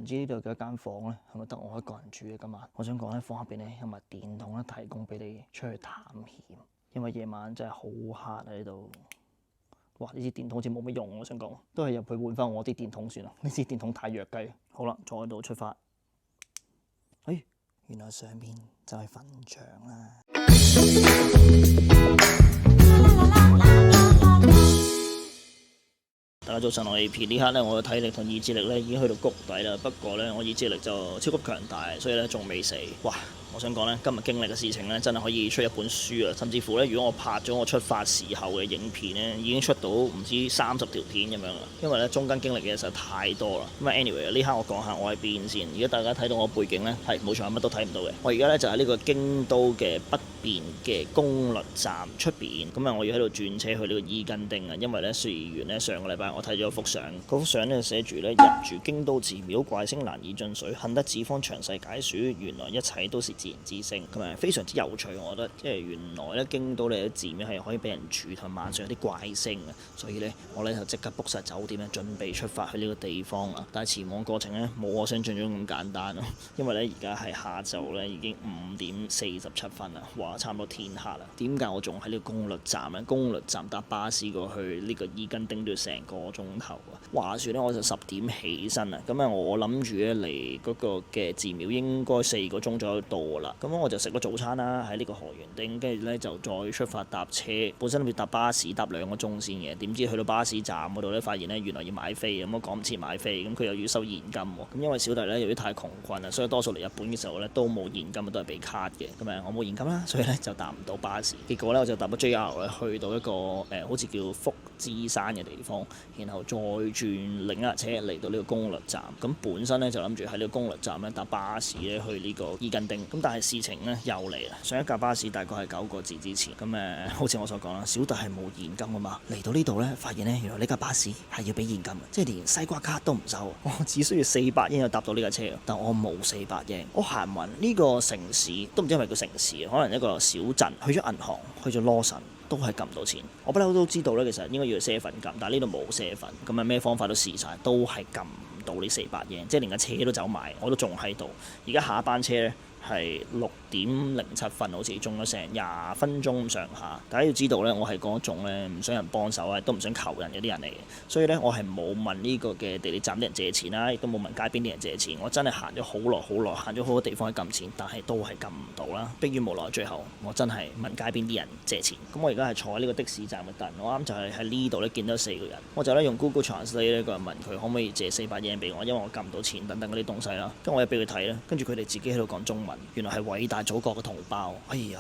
唔知呢度嘅一間房咧，係咪得我一個人住嘅今晚？我想講咧，房入邊咧有埋電筒咧，提供俾你出去探險。因為夜晚真係好黑啊呢度。哇！呢支電筒好似冇乜用，我想講，都係入去換翻我啲電筒算啦。呢支電筒太弱雞。好啦，再度出發。原來上面就係墳場啦。大家早晨，我係 AP 呢刻咧，我嘅體力同意志力咧已經去到谷底啦。不過咧，我意志力就超級強大，所以咧仲未死。哇！我想講咧，今日經歷嘅事情咧，真係可以出一本書啊！甚至乎咧，如果我拍咗我出發時候嘅影片咧，已經出到唔知30條片咁樣啦。因為咧中間經歷嘅嘢實在太多啦。咁啊，anyway 呢刻我講下我喺邊先。而家大家睇到我背景咧，係冇錯，乜都睇唔到嘅。我而家咧就喺呢個京都嘅北邊嘅攻略站出邊。咁啊，我要喺度轉車去呢個伊根町啊。因為咧，事緣咧上個禮拜我睇咗幅相，嗰幅相咧寫住咧入住京都寺廟怪聲難以進水，幸得子方詳細解說，原來一切都是自然之聲，咁啊非常之有趣，我覺得即係原來咧京都咧寺廟係可以俾人住，同晚上有啲怪聲嘅，所以咧我咧就即刻 book 晒酒店咧，準備出發去呢個地方啊！但係前往過程咧冇我想象中咁簡單咯，因為咧而家係下晝咧已經5:47啦，哇差唔多天黑啦！點解我仲喺呢個攻略站咧？攻略站搭巴士過去呢個伊根町都要成個鐘頭啊！話説咧我就10點起身啊，咁啊我諗住咧嚟嗰個嘅寺廟應該4個鐘左右到啦。咁我就食咗早餐啦，喺呢個河原町，跟住咧就再出發搭車。本身諗住搭巴士搭2個鐘先嘅，點知去到巴士站嗰度咧，發現咧原來要買飛，咁我趕唔切買飛，咁佢又要收現金喎。咁因為小弟咧由於太窮困啦，所以多數嚟日本嘅時候咧都冇現金，都係俾卡嘅。咁啊我冇現金啦，所以咧就搭唔到巴士。結果咧我就搭咗 JR 咧去到一個好似叫福知山嘅地方，然後再轉另一架車嚟到呢個攻略站。咁本身咧就諗住喺呢個攻略站咧搭巴士咧去呢個伊根町。咁但係事情咧又嚟啦！上一架巴士大概係9個字之前，咁好似我所講啦，小弟係冇現金啊嘛。嚟到呢度咧，發現咧原來呢架巴士係要俾現金嘅，即係連西瓜卡都唔收。我只需要400英就搭到呢架車，但我冇400英。我行勻呢個城市都唔知係咪叫城市，可能一個小鎮，去咗銀行，去咗羅神。都係撳唔到錢，我不嬲都知道咧，其實應該要7撳，但係呢度冇7，咁啊咩方法都試晒，都係撳唔到呢400英，即係連架車都走埋，我都仲喺度。而家下一班車咧係6:07，好似仲有成20分鐘咁上下。大家要知道咧，我係嗰種咧唔想人幫手啊，都唔想求人嗰啲人嚟嘅，所以咧我係冇問呢個嘅地鐵站啲人借錢啦，亦都冇問街邊啲人借錢。我真係行咗好耐，行咗好多地方去撳錢，但係都係撳唔到啦。迫於無奈，最後我真係問街邊啲人借錢。咁我而家係坐喺呢個的士站嘅凳，我啱就係喺呢度咧見到4個人，我就咧用 Google Translate 咧個人問佢可唔可以借400英俾我，因為我撳唔到錢等等嗰啲東西啦。跟住我又俾佢睇啦，跟住佢哋自己喺度講中文。原來係偉大祖國嘅同胞，哎呀，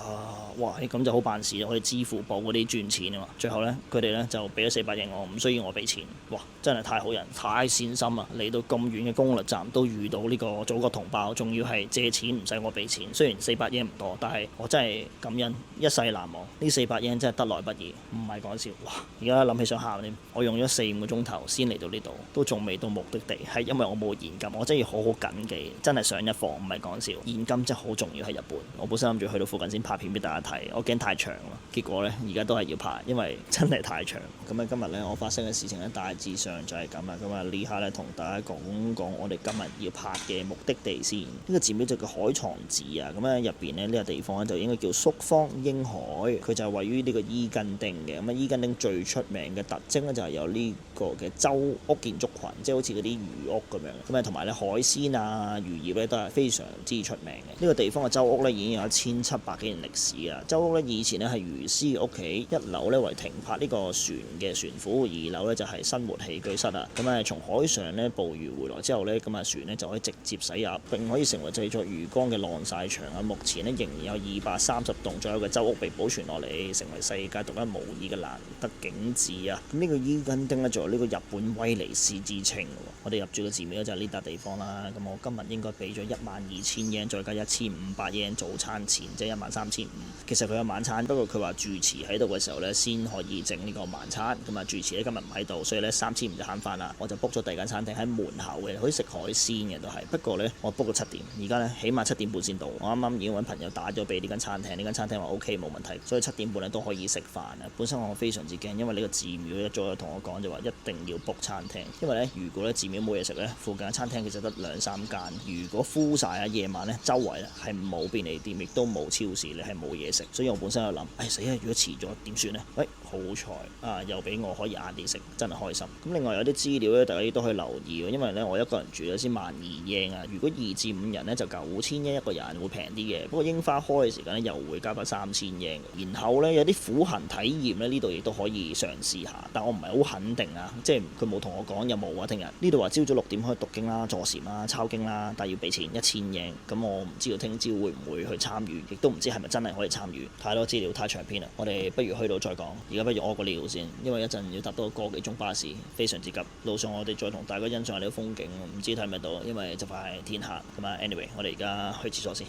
哇，咁就好辦事啦，可以支付寶嗰啲轉錢啊嘛。最後咧，佢哋咧就俾咗400英我，唔需要我俾錢。哇，真係太好人，太善心啊！嚟到咁遠嘅攻略站都遇到呢個祖國同胞，仲要係借錢唔使我俾錢。雖然400英唔多，但係我真係感恩，一世難忘。呢400英真係得來不易，唔係講笑。哇！而家諗起想喊添。我用咗4-5個鐘頭先嚟到呢度，都仲未到目的地，係因為我冇現金。我真係要好好緊記，真係上一課唔係講笑。現金真係好重要喺日本。我本身諗住去到附近先拍片俾大家睇，我驚太長啦。結果咧，而家都係要拍，因為真係太長。咁啊，今日咧我發生嘅事情咧大致上就係咁啦。咁啊，呢刻咧同大家講講我哋今日要拍嘅目的地先。呢個寺廟就叫海藏寺啊。咁咧入邊咧呢個地方咧就應該叫宿坊英海，佢就係位於呢個伊根町嘅。咁啊，伊根町最出名嘅特徵咧就係有呢個嘅舟屋建築群，即係好似嗰啲漁屋咁樣。咁啊，同埋咧海鮮啊、漁業咧都係非常之出名嘅。呢個地方嘅舟屋咧已經有1700幾年歷史啊！舟屋咧以前咧係漁師嘅屋企，一樓咧為停泊呢個船嘅船庫，2樓咧就係生活起居室啊。咁啊，從海上咧捕魚回來之後咧，咁啊船咧就可以直接駛入，並可以成為製作魚缸嘅晾曬場啊！目前咧仍然有230棟左右嘅舟屋被保存落嚟，成為世界獨一無二嘅難得景緻啊！咁呢個伊根町咧仲有呢個日本威尼斯之稱喎。我哋入住嘅寺廟就係呢笪地方啦。咁我今日應該俾咗12000英，再加1500英早餐錢，即係13500。其實佢有晚餐，不過佢話住持喺度嘅時候咧先可以整呢個晚餐。咁啊住持咧今日唔喺度，所以咧3500就慳翻啦。我就 book 咗第二間餐廳喺門口嘅，可以食海鮮嘅都係。不過咧我 book 到7點，而家咧起碼7點半先到。我啱啱已經揾朋友打咗俾呢間餐廳，呢間餐廳話 OK 冇問題，所以7點半咧都可以食飯啊。本身我非常之驚，因為呢個寺廟一早就同我講就話一定要 book 餐廳，因為咧如果咧寺廟廟冇嘢食呢，附近嘅餐廳其實得2、3間。如果 full 晒啊，夜晚呢，周圍呢係冇便利店，亦都冇超市，你係冇嘢食。所以我本身喺度諗，死啊！如果遲咗點算呢？好彩啊，又俾我可以晏啲食，真係開心。咁另外有啲資料呢，大家都可以留意，因為呢，我一個人住咗先12,000英啊。如果2至5人呢，就9,000英一個人，會平啲嘅。不過櫻花開嘅時間呢，又會加翻3,000英。然後呢，有啲苦行體驗呢，呢度亦都可以嘗試下，但我唔係好肯定啊，即係佢冇同我講有冇啊。聽日呢度話朝早6點可以讀經啦、坐禪啦、抄經啦，但係要俾錢1,000英。咁我唔知道聽朝會唔會去參與，亦都唔知係咪真係可以參與。太多資料太長篇啦，我哋不如去到再講。而家不如屙個尿先，因為一陣要搭多個幾鐘巴士，非常之急。路上我哋再同大家欣賞下呢個風景，唔知睇唔睇到，因為就快天黑咁啊。Anyway，我哋而家去廁所先。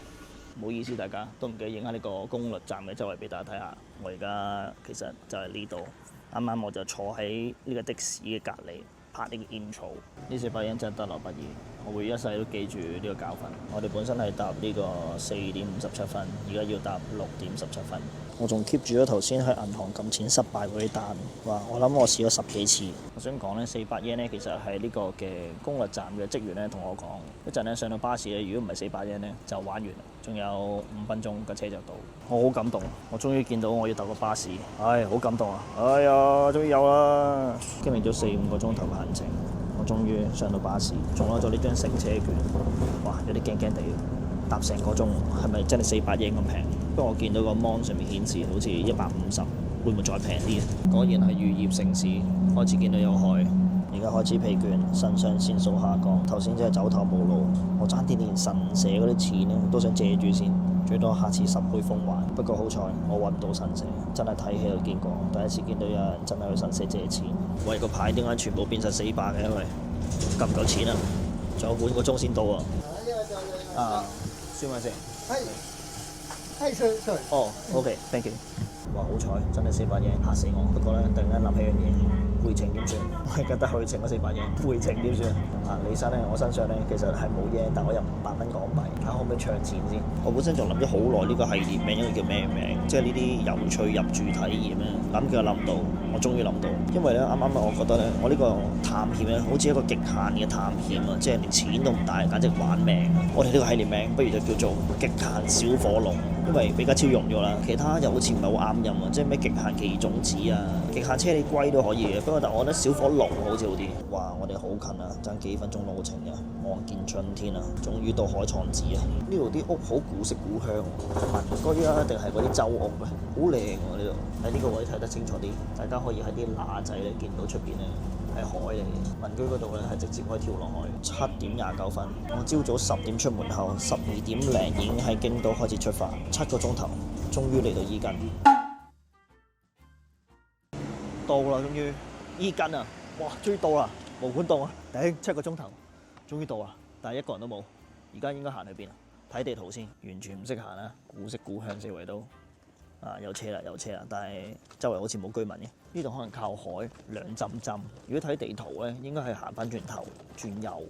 唔好意思，大家都唔記得影下呢個公律站嘅周圍俾大家睇下。我而家其實就係呢度，啱啱我就坐喺呢個的士嘅隔離拍呢個 intro。呢400英真係得來不易，我會一世都記住呢個教訓。我哋本身係搭呢個4點57分，而家要搭6點17分。我仲 keep 住咗頭先喺銀行撳錢失敗嗰啲單，我諗我試咗10幾次。我想講呢400英呢，其實係呢個嘅公律站嘅職員呢同我講，一陣呢上到巴士呢，如果唔係400英呢，就玩完啦，仲有5分鐘架車就到。我好感動，我終於見到我要搭個巴士，好感動啊！哎呀，終於有啦！經歷咗4-5個鐘頭嘅行程，我終於上到巴士，仲攞咗呢張乘車券，有啲驚驚地，搭成個鐘，係咪真係400英咁平？不過我見到個 mon 上面顯示好似150，會唔會再平啲啊？果然係漁業城市，開始見到有海，而家開始疲倦，腎上腺素下降。頭先真係走投無路，我爭啲連神社嗰啲錢咧都想借住先，最多下次10倍奉還。不過好彩我揾唔到神社，真係睇戲就見過，第一次見到有人真係去神社借錢。喂，個牌點解全部變晒400嘅？因為夠唔夠錢啊？仲有半個鐘先到啊！算咪先。哦，OK，thank you。好彩，真係400英，嚇死我！不過呢，突然間諗起樣嘢，回程點算？我而家得去程嗰400英，回程點算？李生呢，我身上呢，其實係冇嘢，但我有500蚊港幣，睇下可唔可以唱錢先。我本身仲諗咗好耐呢個系列名應該叫咩名？即係呢啲有趣入住體驗咧，諗佢又諗唔到，我終於諗到。因為呢，啱啱我覺得呢，我呢個探險呢，好似一個極限嘅探險啊，即係連錢都唔帶，簡直玩命。我哋呢個系列名不如就叫做極限小火龍。因為比較超用咗啦，其他又好似唔係好啱音啊，即係咩極限奇異種子啊、極限車厘龜都可以嘅，不過但我覺得小火龍好似好啲。哇！我哋好近啊，爭幾分鐘路程啊，望見春天啊，終於到海創寺啊！呢度啲屋好古色古香，民居啊定係嗰啲洲屋咧，好靚喎呢度。喺呢個位睇得清楚啲，大家可以喺啲罅仔咧見到出邊咧。係海嚟嘅，民居嗰度咧係直接可以跳落海。7點29分，我朝早10點出門口，12點零已經喺京都開始出發，7個鐘頭，終於嚟到伊根。到啦，終於伊根啊！哇，終於到啦，毛管戙啊！頂7個鐘頭，終於到啦，但係一個人都冇。而家應該行去邊啊？睇地圖先，完全唔識行啊！古色古香四圍都。有車啦，但係周圍好似冇居民嘅。呢度可能靠海，涼浸浸。如果睇地圖咧，應該係行翻轉頭轉右，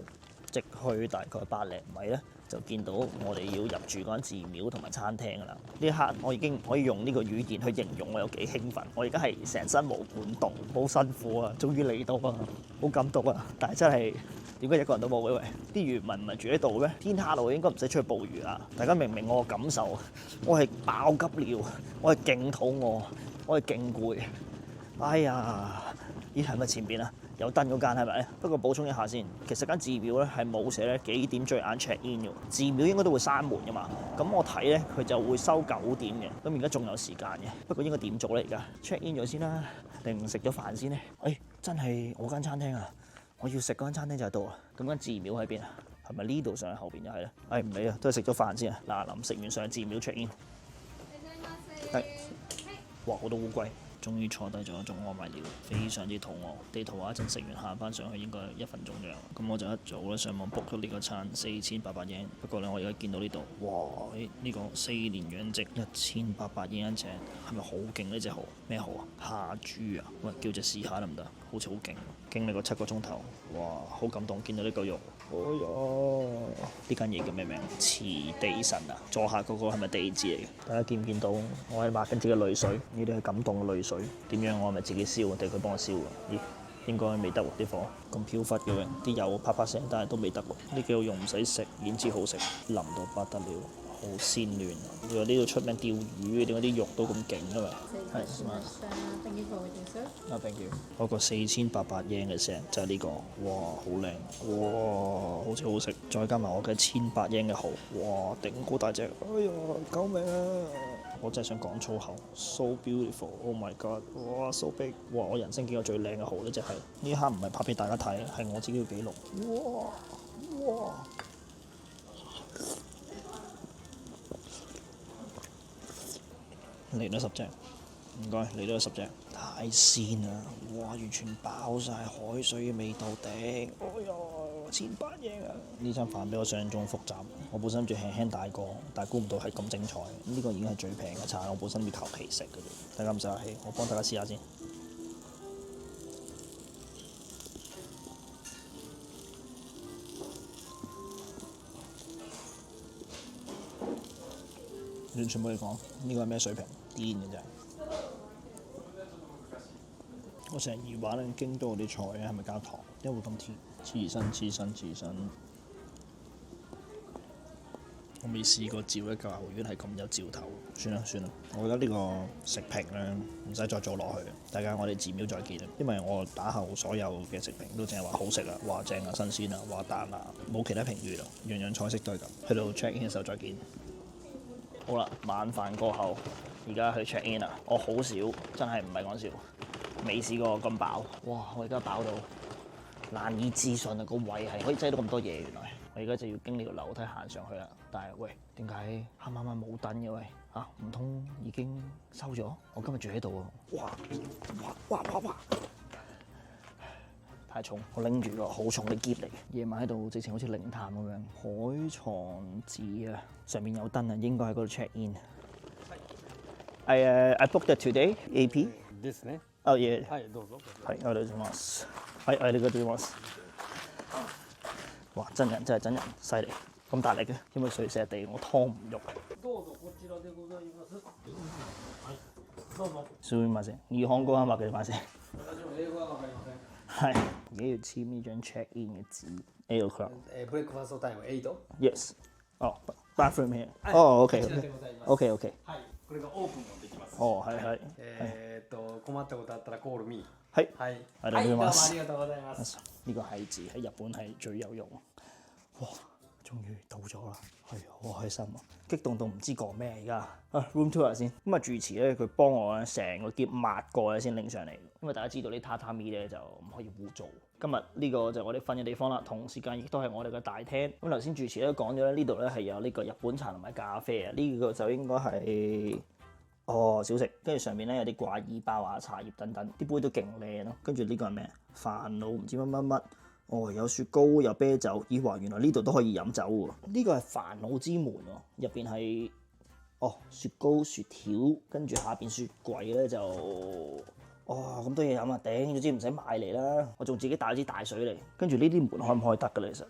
直去大概100零米咧，就見到我哋要入住嗰間寺廟同埋餐廳噶啦。呢一刻我已經可以用呢個語言去形容我有幾興奮。我而家係成身毛管戙，好辛苦啊！終於嚟到啊，好感動啊！但係真係點解一個人都冇嘅？喂，啲漁民唔係住喺度咩？天黑啦，我應該唔使出去捕魚啊！大家明唔明我嘅感受？我係爆急尿，我係勁肚餓，我係勁攰。哎呀，咦係咪前邊啊？有燈嗰間係咪？不過補充一下先，其實間寺廟咧係冇寫咧幾點最晏 check in 嘅。寺廟應該都會閂門㗎嘛。咁我睇咧佢就會收9點嘅。咁而家仲有時間嘅。不過應該點做咧？而家 check in 咗先啦，定食咗飯先咧？真係我間餐廳啊！我要食嗰間餐廳就喺度啊！咁間寺廟喺邊啊？係咪呢度上去後邊就係咧？唔理啊，都係食咗飯先啊！嗱，臨食完上寺廟 check in。哇！好多烏龜。終於坐低咗，仲屙埋尿，非常之肚餓。地圖話一陣食完行翻上去應該1分鐘左右。咁我就一早咧上網 book 咗呢個餐，4800英。不過咧我而家見到呢度，哇！呢個4年養殖1800英一隻，係咪好勁呢隻蠔？咩蠔啊？蝦豬啊！喂，叫隻試下得唔得？好似好勁。經歷過7個鐘頭，哇！好感動，見到呢嚿肉。哎呀！呢間嘢叫咩名？慈地神啊！坐下嗰個係咪地字嚟嘅？大家見唔見到？我係抹緊自己嘅淚水，呢啲係感動嘅淚水。點樣？我係咪自己燒定佢幫我燒㗎？咦？應該未得喎啲火，咁飄忽嘅喎，啲油啪啪聲，但係都未得喎。呢幾個肉唔使食，已經知好食，腍到不得了，好鮮嫩。你話呢度出名釣魚，點解啲肉都咁勁嘅嘛？係嘛？Thank you。嗰個4800 yen 嘅聲就係呢個，哇，好靚，哇，好似好食，再加埋我嘅1800 yen 嘅蠔，哇，頂好大隻，哎呀，救命啊！我真係想講粗口 ，so beautiful，oh my god，哇 so big，哇我人生見過最靚嘅蠔呢，就係呢刻唔係拍俾大家睇，係我自己嘅記錄，哇哇！嚟多10隻，唔該，嚟多10隻，太鮮啦，哇完全爆晒海水嘅味道頂，哎呀1800 yen啊！呢餐飯比我想象中複雜，我本身諗住輕輕帶過，但係估唔到係咁精彩。呢個已經係最平嘅餐，我本身要求其食嘅啫。大家唔使客氣，我幫大家試下先。完全冇嘢講，呢個係咩水平？癲嘅真係。我成日疑話咧，京都嗰啲菜咧係咪加糖？點解會咁甜？刺身。我未試過照一嚿牛丸係咁有兆頭。算啦，我覺得呢個食評咧唔使再做落去，大家我哋寺廟再見啦。因為我打後所有嘅食評都淨係話好食啊，話正啊，新鮮啊，話彈啊，冇其他評語啦，樣樣菜式都係咁。去到 check in 嘅時候再見。好啦，晚飯過後，而家去 check in 啦。我好少，真係唔係講笑，未試過咁飽。哇！我而家飽到難以置信啊！個胃係可以擠到咁多嘢，原來。我而家就要經呢條樓梯行上去啦。但係喂，點解黑晚晚冇燈嘅喂？嚇，唔通已經收咗？我今日住喺度喎。哇！太重，我拎住個好重嘅篋嚟。夜晚喺度直情好似靈探咁樣。海床寺啊，上面有燈啊，應該喺嗰度 check in。I booked it today, AP。ですね。Oh yeah。はい、どうぞ。係，ありがとうございます。係，ありがとうございます。哇！真人真係真人，犀利，咁大力嘅，因為碎石地，我拖唔喐。どうぞこちらでございます。はい。どうぞ。すみません，日本語話嘅話先。私も英語はわかりません。係，而家要簽呢張 check in 嘅紙。8 o'clock。ブレックファーストタイム8。Yes。哦，bathroom here。哦，OK。こちらでございます。OK。はい。これがオープンをできます。哦，係。困ったことあったらコールミー。係。はい。ありがとうございます。ありがとうございます。呢個係字喺日本係最有用。哇！終於到咗啦，係好開心啊！激動到唔知講咩而家。room tour 先。咁啊，住持咧佢幫我咧成個篋抹過咧先拎上嚟。因為大家知道啲榻榻米咧就唔可以污糟。今日呢個就係我哋瞓嘅地方啦，同時間亦都係我哋嘅大廳。咁頭先住持咧講咗咧，呢度咧係有呢個日本茶同埋咖啡啊。呢個就應該係小食，跟住上面咧有啲掛耳包啊、茶葉等等，啲杯都勁靚咯。跟住呢個係咩？煩惱唔知乜。有雪糕有啤酒，咦話原來呢度都可以飲酒喎。呢個係煩惱之門喎，入邊係雪糕、雪條，跟住下邊雪櫃咧就咁多嘢飲啊！頂，總之唔使買嚟啦。我仲自己帶支大水嚟，跟住呢啲門開唔開得㗎咧？其實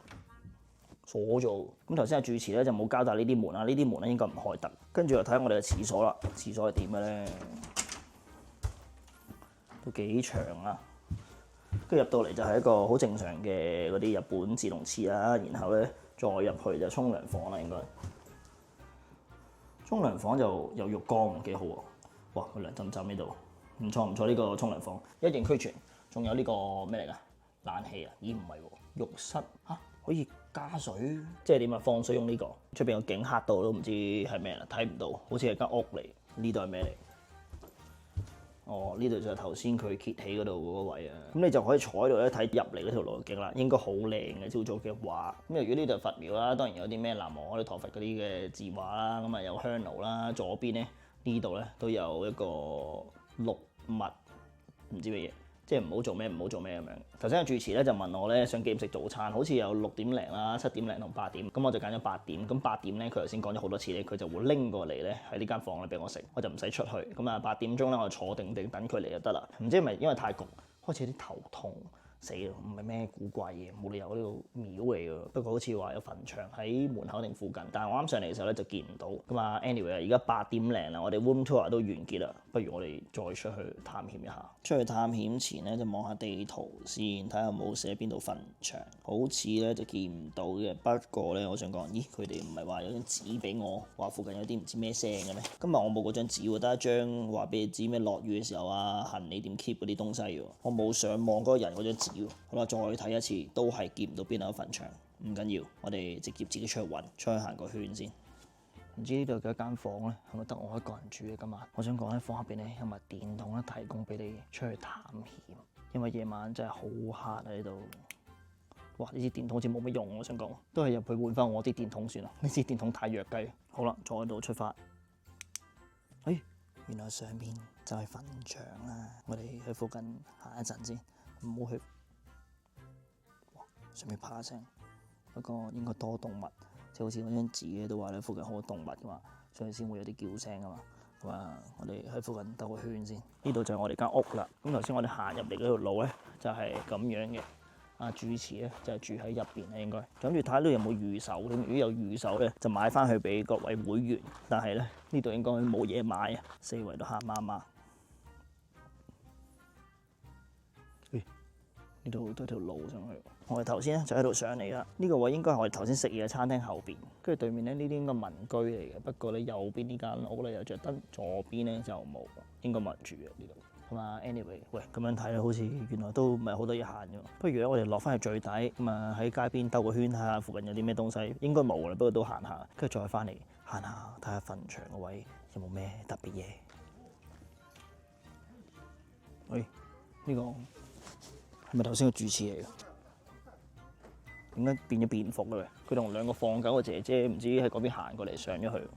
鎖咗。咁頭先阿住持咧就冇交代呢啲門啦，呢啲門咧應該唔開得。跟住又睇下我哋嘅廁所啦，廁所係點嘅咧？都幾長啊！跟住入到嚟就係一個好正常嘅嗰啲日本自動廁啦，然後咧再入去就沖涼房啦，應該。沖涼房就有浴缸，幾好喎！哇，個涼浸浸呢度，唔錯呢個沖涼房，一應俱全，仲有呢個咩嚟㗎？冷氣啊？咦唔係喎，浴室嚇可以加水，即係點啊？放水用呢個，出邊個景黑到都唔知係咩啦，睇唔到，好似係間屋嚟。呢度係咩嚟？呢度就係頭先佢揭起嗰度嗰個位啊，咁你就可以坐喺度咧睇入嚟嗰條路徑啦，應該好靚嘅朝早嘅畫。咁如果呢度佛廟啦，當然有啲咩南無阿彌陀佛嗰啲嘅字畫啦，咁啊有香爐啦，左邊咧呢度咧都有一個六物唔知乜嘢，即係唔好做咩咁樣。頭先個住持咧就問我咧想幾點食早餐，好似有6點零啦、7點零同8點，咁我就揀咗8點。咁8點咧佢頭先講咗好多次咧，佢就會拎過嚟咧喺呢間房咧俾我食，我就唔使出去。咁啊8點鐘咧我坐定等佢嚟就得啦。唔知係咪因為太焗，開始有啲頭痛，死咯，唔係咩古怪嘢，冇理由呢度廟嚟㗎。不過好似話有墳場喺門口定附近，但係我啱上嚟嘅時候咧就見唔到。咁啊，anyway 而家8點零啦，我哋 room tour 都完結啦，不如我哋再出去探險一下。出去探險前咧就望下地圖先，睇下有冇寫邊度墳場。好似咧就見唔到嘅，不過咧我想講，咦佢哋唔係話有張紙俾我，話附近有啲唔知咩聲嘅咩？今日我冇嗰張紙喎，得一張話俾你知咩落雨嘅時候啊，行李點 keep 嗰啲東西喎，我冇上網嗰個人嗰張紙喎。好啦，再睇一次都係見唔到邊度有墳場，唔緊要，我哋直接自己出去揾，出去行個圈先。唔知呢度有幾間房咧，係咪得我一個人住嘅今晚？我想講咧，房入邊咧有埋電筒咧，提供俾你出去探險，因為夜晚真係好黑喺呢度。哇！呢支電筒好似冇乜用，我想講，都係入去換翻我啲電筒算啦。呢支電筒太弱雞。好啦，坐喺度出發。哎，原來上邊就係墳場啦。我哋去附近行一陣先，唔好去。哇！上面啪聲，不過應該多動物，即係好似嗰張紙咧都話咧附近好多動物噶嘛，所以先會有啲叫聲噶嘛。咁啊，我哋喺附近兜個圈先。呢度就係我哋間屋啦。咁頭先我哋行入嚟嗰條路咧就係咁樣嘅。主持咧就係住喺入邊咧，應該諗住睇下呢度有冇預售添。如果有預售咧，就買翻去俾各位會員。但係咧呢度應該冇嘢買啊，四圍都黑麻麻。呢度都有條路上去。我哋頭先咧就喺度上嚟啦。呢個位應該係我哋頭先食嘢嘅餐廳後邊，跟住對面咧呢啲應該民居嚟嘅。不過咧右邊呢間屋咧有着燈，左邊咧就冇，應該冇人住嘅呢度。咁啊 ，anyway， 喂，咁樣睇咧，好似原來都唔係好多嘢行嘅。不如咧，我哋落翻去最底，咁啊喺街邊兜個圈睇下附近有啲咩東西，應該冇啦。不過都行下，跟住再翻嚟行下，睇下墳場個位有冇咩特別嘢。喂，呢個係咪頭先個住持嚟嘅？點解變咗便服嘅？佢同兩個放狗嘅姐姐唔知喺嗰邊行過嚟上咗去。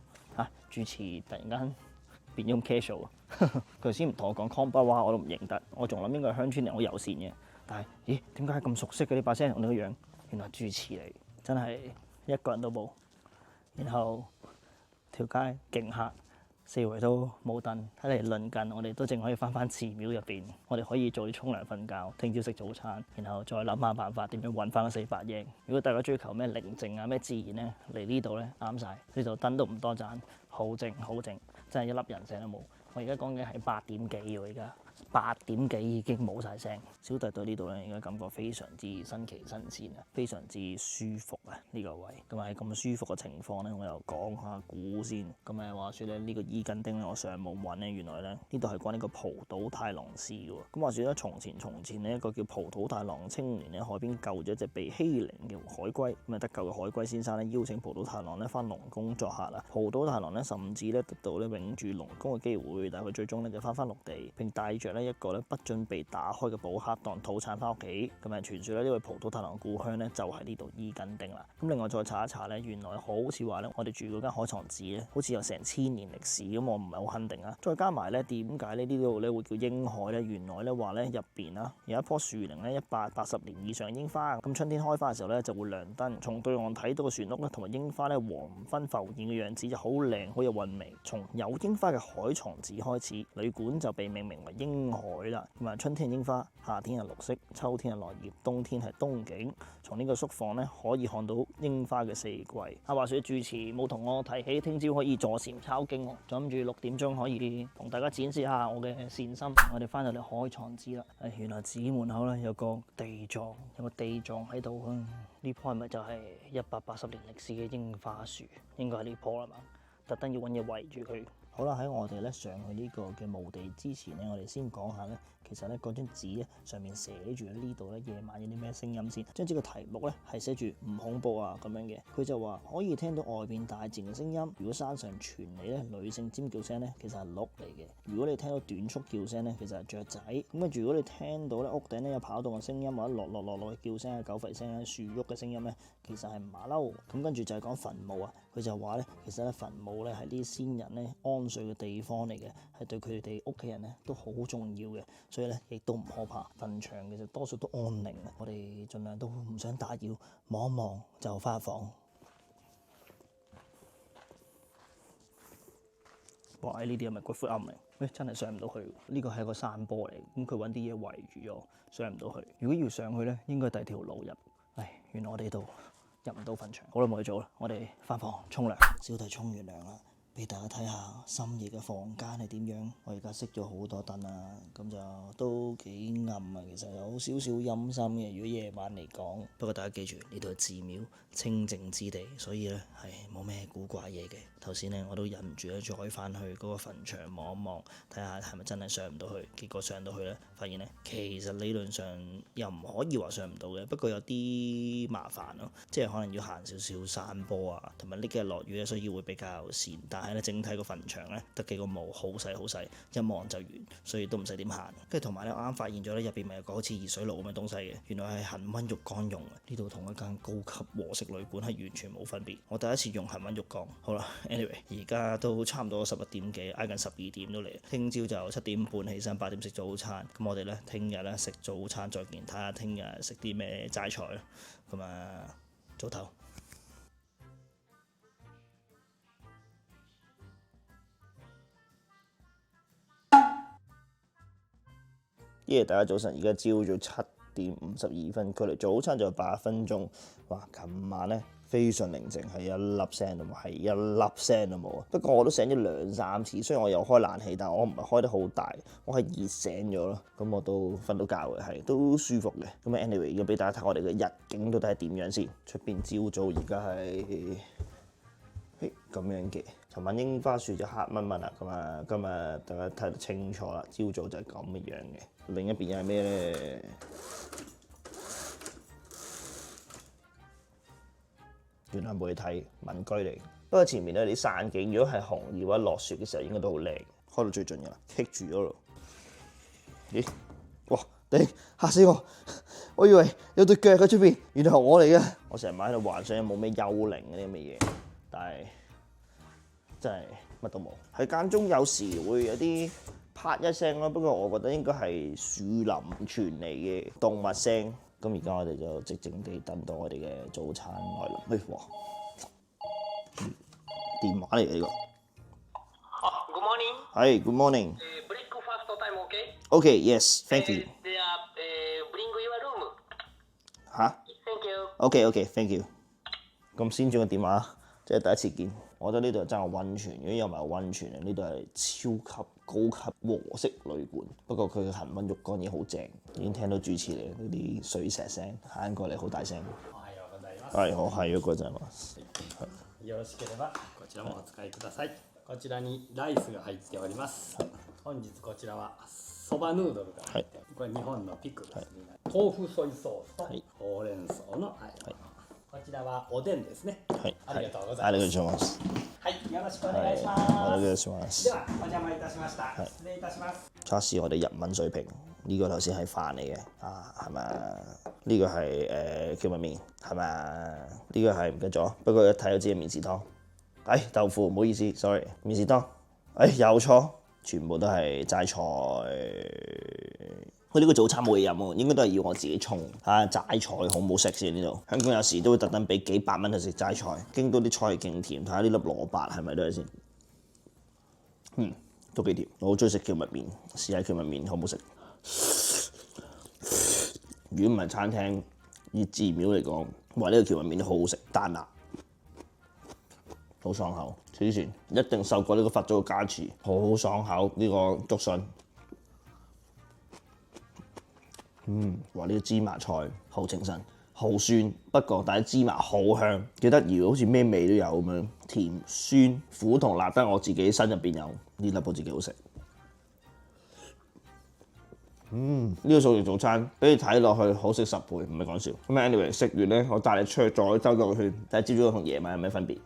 主持突然間變咗咁 casual 啊！佢頭先唔同我講 combat 話，我都唔認得。我仲諗應該係鄉村人好友善嘅，但係咦點解咁熟悉嘅呢把聲同呢個樣？原來主持嚟，真係一個人都冇。然後條街勁黑，四圍都冇燈，睇嚟鄰近我哋都淨可以翻寺廟入邊。我哋可以早啲沖涼瞓覺，聽朝食早餐，然後再諗下辦法點樣揾翻個400英。如果大家追求咩寧靜啊、咩自然咧，嚟呢度咧啱晒。呢度燈都唔多盞，好靜好靜，真係一粒人聲都冇。我而家講嘅係8點幾喎，而家8點幾已經冇晒聲。小弟對呢度咧，而家感覺非常之新奇新鮮啊，非常之舒服啊呢個位。咁喺咁舒服嘅情況咧，我又講下古先。咁話説咧，呢個伊根丁咧，我上網揾咧，原來咧呢度係關呢個浦島太郎氏嘅喎。咁話説咧，從前呢一個叫浦島太郎青年咧，海邊救咗一隻被欺凌嘅海龜。咁得救嘅海龜先生咧，邀請浦島太郎咧翻龍宮作客啦。浦島太郎咧，甚至咧得到咧永住龍宮嘅機會。但係佢最終咧就翻陸地，並帶着咧一個咧不准被打開嘅寶盒當土產翻屋企。咁傳説咧呢位浦島太郎故鄉咧就係呢度伊根丁啦。咁另外再查一查咧，原來好似話咧我哋住嗰間海床寺咧，好似有成1000年歷史。咁我唔係好肯定啊。再加埋咧點解呢度咧會叫櫻海咧？原來咧話咧入邊啊有一棵樹齡咧180年以上櫻花。咁春天開花嘅時候咧就會亮燈。從對岸睇到個船屋咧同埋櫻花咧黃昏浮現嘅樣子就好靚，好有韻味。從有櫻花嘅海床寺開始，旅館就被命名為櫻海啦。咁春天係櫻花，夏天係綠色，秋天係落葉，冬天係冬景。從呢個宿房咧可以看到櫻花嘅4季。話說主持冇同我提起聽朝可以坐禪抄經喎，就諗住6點鐘可以同大家展示下我嘅善心。我哋翻到嚟海床寺啦，原來寺門口咧有個地藏，喺度啊！呢棵係咪就係180年歷史嘅櫻花樹？應該係呢棵啦嘛，特登要揾嘢圍住佢。好啦，喺我哋咧上去呢個嘅墓地之前咧，我哋先講下咧，其實咧嗰張紙咧上面寫住呢度咧夜晚有啲咩聲音先。張紙嘅題目咧係寫住唔恐怖啊咁樣嘅，佢就話可以聽到外邊大自然嘅聲音。如果山上傳嚟咧女性尖叫聲咧，其實係鹿嚟嘅；如果你聽到短促叫聲咧，其實係雀仔。咁跟住如果你聽到咧屋頂咧有跑動嘅聲音或者落嘅叫聲啊、狗吠聲啊、樹喐嘅聲音咧，其實係馬騮。咁跟住就係講墳墓啊，佢就話咧其實咧墳墓咧係啲先人咧安睡嘅地方嚟嘅，係對佢哋屋企人咧都好重要嘅，所以咧亦都唔可怕。墳場其實多數都安寧嘅，我哋盡量都唔想打擾，望一望就翻房。哇！呢啲係咪骨灰龕嚟？真係上唔到去。呢個係一個山坡嚟，咁佢揾啲嘢圍住咗，上唔到去。如果要上去咧，應該第二條路入。唉，原來我哋度入唔到墳場。好啦，冇去做啦，我哋翻房沖涼。小弟沖完涼啦。俾大家睇下深夜嘅房間係點樣。我而家熄咗好多燈啦，咁就都幾暗啊。其實有少少陰森嘅，如果夜晚嚟講。不過大家記住，呢度係寺廟，清靜之地，所以咧係冇咩古怪嘢嘅。頭先咧我都忍唔住咧，再翻去嗰個墳場望一望，睇下係咪真係上唔到去。結果上到去咧，發現咧其實理論上又唔可以話上唔到嘅，不過有啲麻煩咯，即係可能要行少少山坡啊，同埋呢幾日落雨咧，所以會比較跣。但係咧整體個墳場咧得幾個墓，好細好細，一望就完，所以都唔使點行。跟住同埋咧，我啱發現咗咧入邊咪有個好似熱水爐咁嘅東西嘅，原來係恆溫浴缸用嘅。呢度同一間高級和式旅館係完全冇分別。我第一次用恆溫浴缸。好啦 ，anyway， 而家都差唔多11點幾，挨近12點都嚟。聽朝就7點半起身，8點食早餐。咁我哋咧聽日咧食早餐再見，睇下聽日食啲咩齋菜咯。咁啊，早唞。大家早晨，而家朝早7點52分，距離早餐仲有8分鐘。哇！琴晚咧非常寧靜，係一粒聲都冇，係一粒聲都冇啊！不過我都醒咗2、3次，雖然我有開冷氣，但我唔係開得好大，我係熱醒咗咯。咁我都瞓到覺嘅，係都舒服嘅。咁 anyway， 要俾大家睇我哋嘅日景到底係點樣先。出邊朝早而家係咁樣嘅，尋晚櫻花樹就黑蚊蚊啦。咁啊，今日大家睇得清楚啦，朝早就係咁嘅樣嘅。另一邊又係咩咧？原來冇嘢睇，民居嚟。不過前面咧啲山景，如果係紅葉或者落雪嘅時候，應該都好靚。開到最盡㗎啦，棘住咗咯。咦？哇！頂嚇死我！我以為有對腳喺出邊，原來係我嚟嘅。我成日喺度幻想有冇咩幽靈嗰啲咁嘅嘢，但係真係乜都冇。喺間中有時會有啲啪一聲咯，不過我覺得應該係樹林傳嚟嘅動物聲。咁而家我哋就靜靜地等到我哋嘅早餐來臨。哇！電話嚟嘅呢個。Good morning. 係 Good morning. Breakfast time, okay? Okay, yes, thank you. Bring your room. 嚇 Thank you.？Okay, thank you. 咁先進嘅電話，即係第一次見。我覺得呢度真係溫泉，如果又唔係溫泉咧，呢度係超級高級和式旅館。不過佢嘅恆溫浴缸已經好正，已經聽到主持嚟嗰啲水石聲，行過嚟好大聲。係，我係嗰個就係嘛。よろしければこちらもお使いください。こちらにライスが入っております。本日こちらはそばヌードルが入って、これ日本のピクルスになる。豆腐ソイソースとほうれん草のあえ物。こちらはおでんですね。はい、ありがとうござありいます。がとうございます。はい、よろしくお願いします。お願いします。ではお邪魔いたしました。失禮いたします。測試我哋日文水平。呢個頭先係飯嚟嘅，係咪？呢個係叫乜麵？係咪？呢個係唔記得咗，不過一睇就知係麵豉湯。豆腐唔好意思 ，sorry， 麵豉湯。有錯，全部都係齋菜。佢呢個早餐冇嘢飲喎，應該都係要我自己沖。齋菜好唔好食先呢度？香港有時都會特登俾幾百蚊去食齋菜，京都啲菜係勁甜，睇下呢粒蘿蔔係咪都係先。都幾甜。我好中意食蕎麥麵，試下蕎麥麵好唔好食？如果唔係餐廳，以寺廟嚟講，話呢個蕎麥麵都好好食，彈牙，好爽口。黐線，一定受過呢個佛祖嘅加持，好爽口呢個竹筍。話呢個芝麻菜好清新，好酸，不過但係芝麻好香，幾得意，好似咩味都有咁樣，甜、酸、苦同辣得我自己身入邊有，呢粒我自己好食。呢個素食早餐俾你睇落去好食10倍，唔係講笑。咁 anyway 食完咧，我帶你出去再兜個圈，睇下朝早同夜晚有咩分別。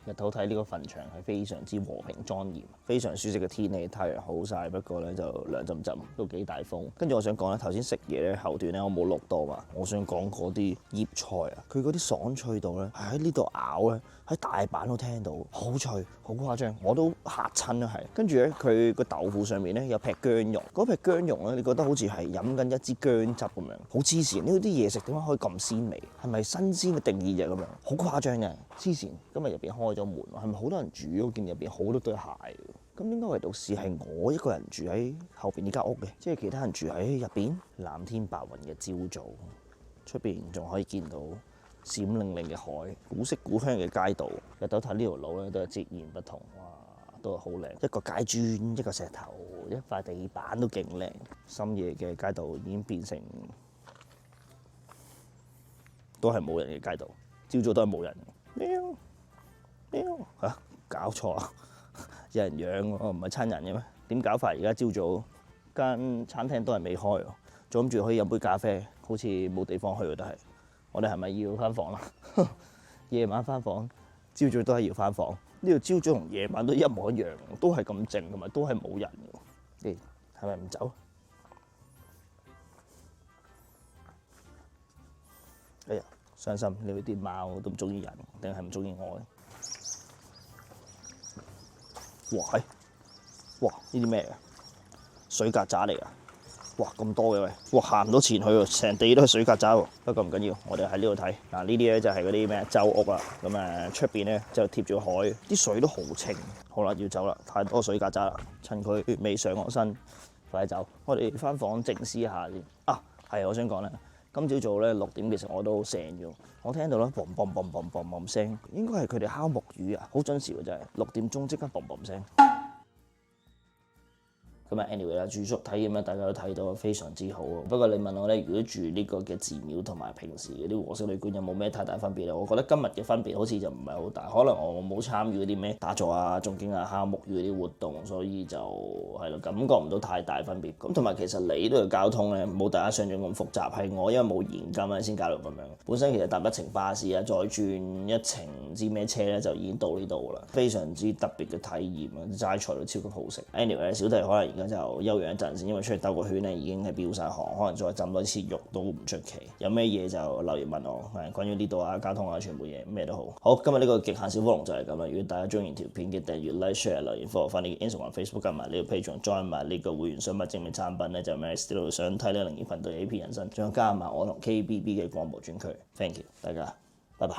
日頭睇呢個墳場係非常之和平莊嚴，非常舒適嘅天氣，太陽好曬，不過咧就涼浸浸，都幾大風。跟住我想講咧，頭先食嘢咧後段咧我冇錄到嘛，我想講嗰啲醃菜啊，佢嗰啲爽脆度咧係喺呢度咬咧，喺大阪都聽到，好脆，好誇張，我都嚇親啦係。跟住咧佢個豆腐上面咧有劈薑蓉，嗰劈薑蓉咧你覺得好似係飲緊一支薑汁咁樣，好黐線。呢啲嘢食點解可以咁鮮味？係咪新鮮嘅定義就咁樣？好誇張嘅黐線。今日入邊開咗門，係咪好多人住？我見入邊好多對鞋。咁點解唯獨是係我一個人住喺後邊呢間屋嘅？即係其他人住喺入邊。藍天白雲嘅朝早，出邊仲可以見到閃靈靈嘅海，古色古香嘅街道。日頭睇呢條路咧都係截然不同，哇，都係好靚。一個街磚，一個石頭，一塊地板都勁靚。深夜嘅街道已經變成都係冇人嘅街道，朝早都係冇人。嚇，搞錯啊！有人養喎，唔係親人嘅咩？點搞法？而家朝早間餐廳都係未開喎，仲諗住可以飲杯咖啡，好似冇地方去喎，都係。我哋係咪要翻房啦？夜晚翻房，朝早都係要翻房。呢度朝早同夜晚都一模一樣，都係咁靜，同埋都係冇人嘅。誒，係咪唔走？哎呀，傷心！你啲貓都唔中意人，定係唔中意我咧？哇！哇！呢啲咩啊？水曱甴嚟㗎！哇！咁多嘅喂！哇！行唔到前去喎，成地都係水曱甴喎。不過唔緊要，我哋喺呢度睇。嗱，呢啲咧就係嗰啲咩洲屋啦。咁啊出邊咧就貼住海，啲水都好清。好啦，要走啦，太多水曱甴啦。趁佢未上我身，快啲走。我哋翻房靜思下先。啊，係我想講咧，今朝早咧6點其實我都醒咗，我聽到咧嘣嘣嘣嘣嘣嘣聲，應該係佢哋烤木魚啊，好準時喎真係，6點鐘即刻嘣嘣聲。咁啊，anyway 啦，住宿體驗咧，大家都睇到非常之好啊。不過你問我咧，如果住呢個嘅寺廟同埋平時嗰啲和式旅館有冇咩太大分別咧？我覺得今日嘅分別好似就唔係好大，可能我冇參與嗰啲咩打坐啊、誦經啊、烤木魚嗰啲活動，所以就係咯，感覺唔到太大分別。咁同埋其實你呢度交通咧冇大家想象咁複雜，係我因為冇現金啊先搞到咁樣。本身其實搭一程巴士啊，再轉一程唔知咩車咧，就已經到呢度啦，非常之特別嘅體驗啊！齋菜都超級好食。anyway， 小弟可能而家就休養一陣先，因為出去兜個圈咧已經係飆晒汗，可能再浸多次浴都唔出奇。有咩嘢就留言問我，係關於呢度啊、交通啊、全部嘢咩都好。好，今日呢個極限小火龍就係咁啦。如果大家中意條片嘅訂閱、like、share、留言、follow 翻呢個 Instagram、Facebook 加埋呢個 Patreon、join 埋呢個會員商品證明產品咧，就 Max 想睇呢靈異頻道 AP 人生，仲有加埋我同 KBB 嘅廣播專區。Thank you，大家，拜拜。